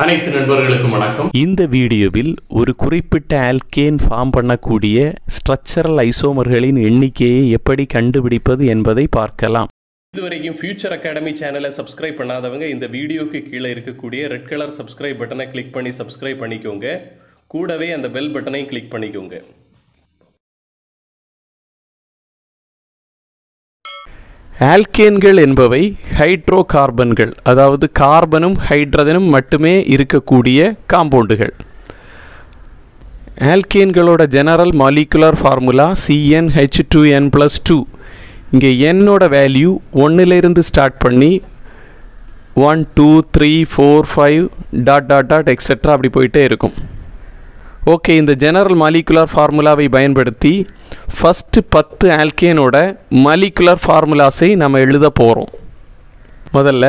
அனைத்து நண்பர்களுக்கும் வணக்கம். இந்த வீடியோவில் ஒரு குறிப்பிட்ட ஆல்கேன் ஃபார்ம் பண்ணக்கூடிய ஸ்ட்ரக்சரல் ஐசோமர்களின் எண்ணிக்கையை எப்படி கண்டுபிடிப்பது என்பதை பார்க்கலாம். இதுவரைக்கும் ஃபியூச்சர் அகாடமி சேனலை சப்ஸ்கிரைப் பண்ணாதவங்க இந்த வீடியோக்கு கீழே இருக்கக்கூடிய ரெட் கலர் சப்ஸ்கிரைப் பட்டனை கிளிக் பண்ணி சப்ஸ்கிரைப் பண்ணிக்கோங்க. கூடவே அந்த பெல் பட்டனை கிளிக் பண்ணிக்கோங்க. ஆல்கேன்கள் என்பவை ஹைட்ரோ கார்பன்கள், அதாவது கார்பனும் ஹைட்ரஜனும் மட்டுமே இருக்கக்கூடிய காம்பவுண்டுகள். ஆல்கேன்களோட ஜெனரல் மாலிகுலர் ஃபார்முலா CnH2n+2. இங்கே என்னோட வேல்யூ 1லிருந்து ஸ்டார்ட் பண்ணி 1 2 3 4 5 ... எக்ஸெட்ரா அப்படி போயிட்டே இருக்கும். ஓகே, இந்த ஜெனரல் மாலிகுலர் ஃபார்முலாவை பயன்படுத்தி ஃபஸ்ட்டு 10 ஆல்கேனோட மாலிகுலர் ஃபார்முலாஸை நம்ம எழுத போகிறோம். முதல்ல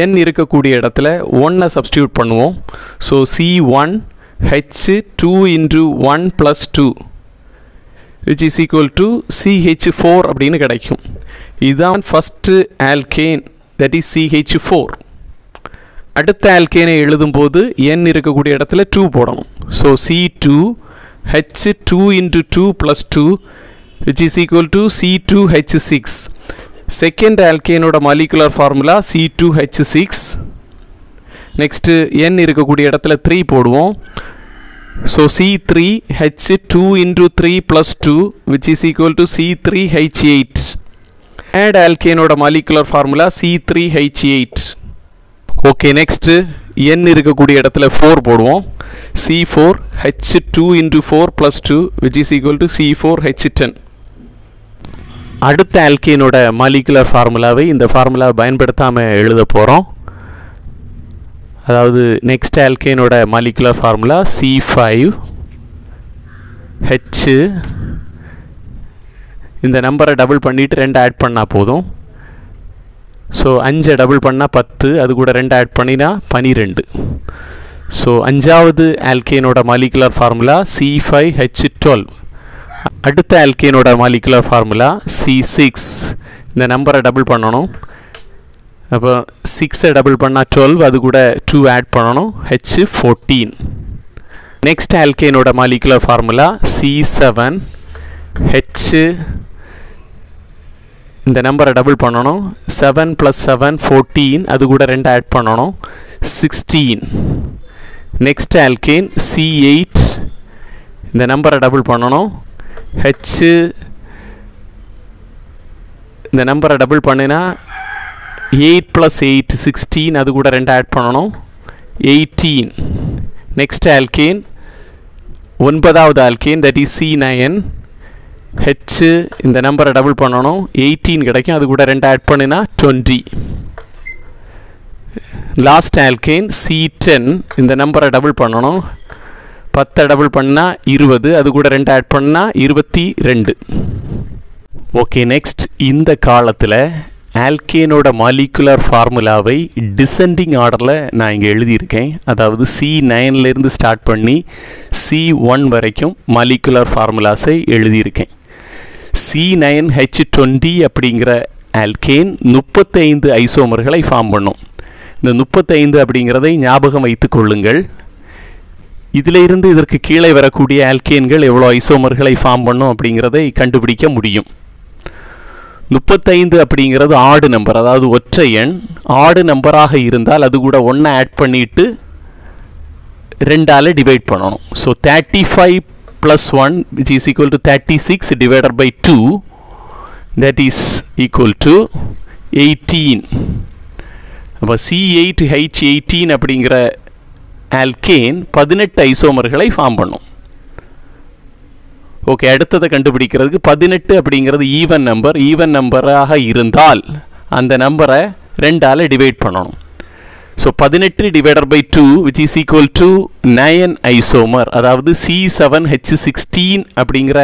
N இருக்கக்கூடிய இடத்துல 1 சப்ஸ்டியூட் பண்ணுவோம். So C1H2 × 1 + 2 which is equal to CH4 அப்படின்னு கிடைக்கும். இதுதான் first alkane, that is CH4. அடுத்த ஆல்கேனை எழுதும்போது N இருக்கக்கூடிய இடத்துல 2 போடணும். So C2H2 × 2 + 2 which is equal to C2H6. Second ஆல்கேனோட molecular formula C2H6. Next N இருக்கக்கூடிய இடத்துல 3 போடுவோம். So C3H2 × 3 + 2 which is equal to C3H8. Third ஆல்கேனோட molecular formula C3H8. Okay, next N இருக்கக்கூடிய இடத்துல 4 போடுவோம். C4H2 × 4 + 2 which is equal to C4H10. அடுத்த ஆல்கேனோட molecular ஃபார்முலாவை இந்த ஃபார்முலாவை பயன்படுத்தாமல் எழுத போகிறோம். அதாவது நெக்ஸ்ட் ஆல்கேனோட மாலிகுலர் ஃபார்முலா C5H. இந்த நம்பரை டபுள் பண்ணிவிட்டு 2 ஆட் பண்ணால் போதும். ஸோ 5 டபுள் பண்ணால் 10, அது கூட 2 ஆட் பண்ணினா 12. ஸோ அஞ்சாவது ஆல்கேனோட மாலிகுலர் ஃபார்முலா C5H12. அடுத்த ஆல்கேனோட மாலிகுலர் ஃபார்முலா C6. இந்த நம்பரை டபுள் பண்ணணும். அப்போ 6 டபுள் பண்ணால் 12, அது கூட 2 ஆட் பண்ணணும், H14. நெக்ஸ்ட் ஆல்கேனோட மாலிகுலர் ஃபார்முலா C7H. இந்த நம்பரை டபுள் பண்ணணும். 7 + 7 14, அது கூட 2 ஆட் பண்ணணும், 16. Next alkane C8. இந்த நம்பரை டபுள் பண்ணணும். H. இந்த நம்பரை டபுள் பண்ணினா 8 + 8 16, அது கூட 2 ஆட் பண்ணணும், 18. நெக்ஸ்ட் ஆல்கேன் 9வது alkane, that is C9. H. இந்த நம்பரை டபுள் பண்ணணும். 18 கிடைக்கும், அது கூட 2 ஆட் பண்ணினா 20. Last alkane C10. இந்த நம்பரை டபுள் பண்ணணும். 10 டபுள் பண்ணால் 20, அது கூட 2 ஆட் பண்ணால் 22. ஓகே, நெக்ஸ்ட் இந்த காலத்தில் ஆல்கேனோட மாலிகுலர் ஃபார்முலாவை டிசெண்டிங் ஆர்டரில் நான் இங்கே எழுதியிருக்கேன். அதாவது C9லேருந்து ஸ்டார்ட் பண்ணி C1 வரைக்கும் மாலிகுலர் ஃபார்முலாஸை எழுதியிருக்கேன். C9H20 அப்படிங்கிற ஆல்கேன் 35 ஐசோமர்களை ஃபார்ம் பண்ணும். இந்த 35 அப்படிங்கிறதை ஞாபகம் வைத்து கொள்ளுங்கள். இதிலிருந்து இதற்கு கீழே வரக்கூடிய ஆல்கேன்கள் எவ்வளோ ஐசோமர்களை ஃபார்ம் பண்ணும் அப்படிங்கிறதை கண்டுபிடிக்க முடியும். 35 அப்படிங்கிறது ஆடு நம்பர், அதாவது ஒற்றை எண். ஆடு நம்பராக இருந்தால் அது கூட 1 ஆட் பண்ணிவிட்டு 2ஆல் டிவைட் பண்ணணும். So 35 + 1 which is equal to 36 divided by 2, that is equal to 18. அப்போ C8H18 அப்படிங்கிற ஆல்கேன் 18 ஐசோமர்களை ஃபார்ம் பண்ணும். ஓகே, அடுத்ததை கண்டுபிடிக்கிறதுக்கு 18 அப்படிங்கிறது ஈவன் நம்பர். ஈவன் நம்பராக இருந்தால் அந்த நம்பரை 2ஆல் டிவைட் பண்ணணும். So 18 divided by 2 which is equal to 9 isomer. அதாவது C7H16 அப்படிங்கிற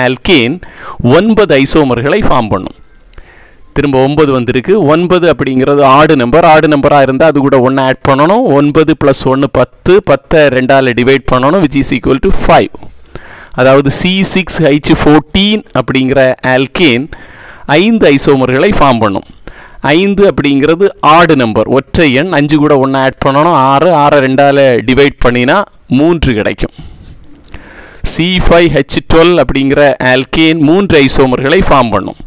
ஆல்கேன் 9 ஐசோமர்களை ஃபார்ம் பண்ணும். திரும்ப 9 வந்திருக்கு. 9 அப்படிங்கிறது ஆடு நம்பர். ஆடு நம்பராக இருந்தால் அது கூட 1 ஆட் பண்ணணும். 9 + 1 10, 10 2ஆல் டிவைட் பண்ணணும், which is equal to 5. அதாவது C6H14 அப்படிங்கிற ஆல்கேன் 5 ஐசோமர்களை ஃபார்ம் பண்ணும். 5 அப்படிங்கிறது ஆடு நம்பர், ஒற்றை எண். 5 கூட 1 ஆட் பண்ணணும், 6. 6 2ஆல் டிவைட் பண்ணினா 3 கிடைக்கும். C5H12 அப்படிங்கிற ஆல்கேன் 3 ஐசோமர்களை ஃபார்ம் பண்ணும்.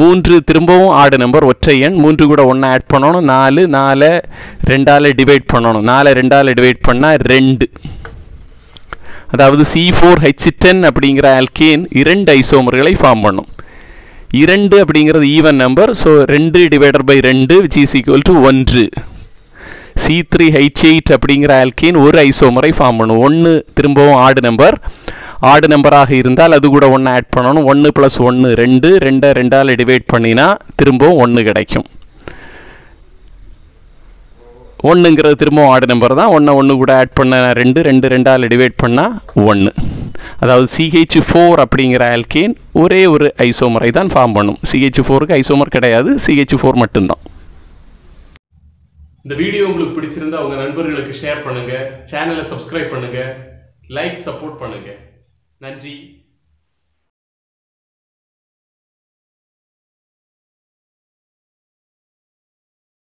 3 திரும்பவும் ஆடு நம்பர், ஒற்றை எண். 3 கூட 1 ஆட் பண்ணணும், 4. 4 2ஆல் டிவைட் பண்ணணும், 4 2ஆல் டிவைட் பண்ணால் 2. அதாவது C4H10 அப்படிங்கிற ஆல்கேன் 2 ஐசோமர்களை ஃபார்ம் பண்ணும். 2 அப்படிங்கிறது even number, so 2 divided by 2 which is equal to 1. C3H8 அப்படிங்கிற ஆல்கேன் ஒரு ஐசோமரை ஃபார்ம் பண்ணும். 1 திரும்பவும் ஆடு நம்பர், ஆடு நம்பராக இருந்தால் அது கூட 1 ஆட் பண்ணணும். 1 + 1 2, 2 2ஆல் டிவைட் பண்ணினா திரும்பவும் 1 கிடைக்கும். 1ங்கிறது திரும்பவும் ஆடு நம்பர் தான். 1 கூட ஆட் பண்ண 2, 2 2ஆல் டிவைட் பண்ணால் 1. அதாவது CH4 அப்படிங்கிற ஆல்கேன் ஒரே ஒரு ஐசோமரை தான் ஃபார்ம் பண்ணும். CH4க்கு ஐசோமர் கிடையாது, CH4 மட்டும்தான். இந்த வீடியோ உங்களுக்கு பிடிச்சிருந்தா உங்க நண்பர்களுக்கு ஷேர் பண்ணுங்க, சேனலை சப்ஸ்கிரைப் பண்ணுங்க, லைக் சப்போர்ட் பண்ணுங்க. நன்றி.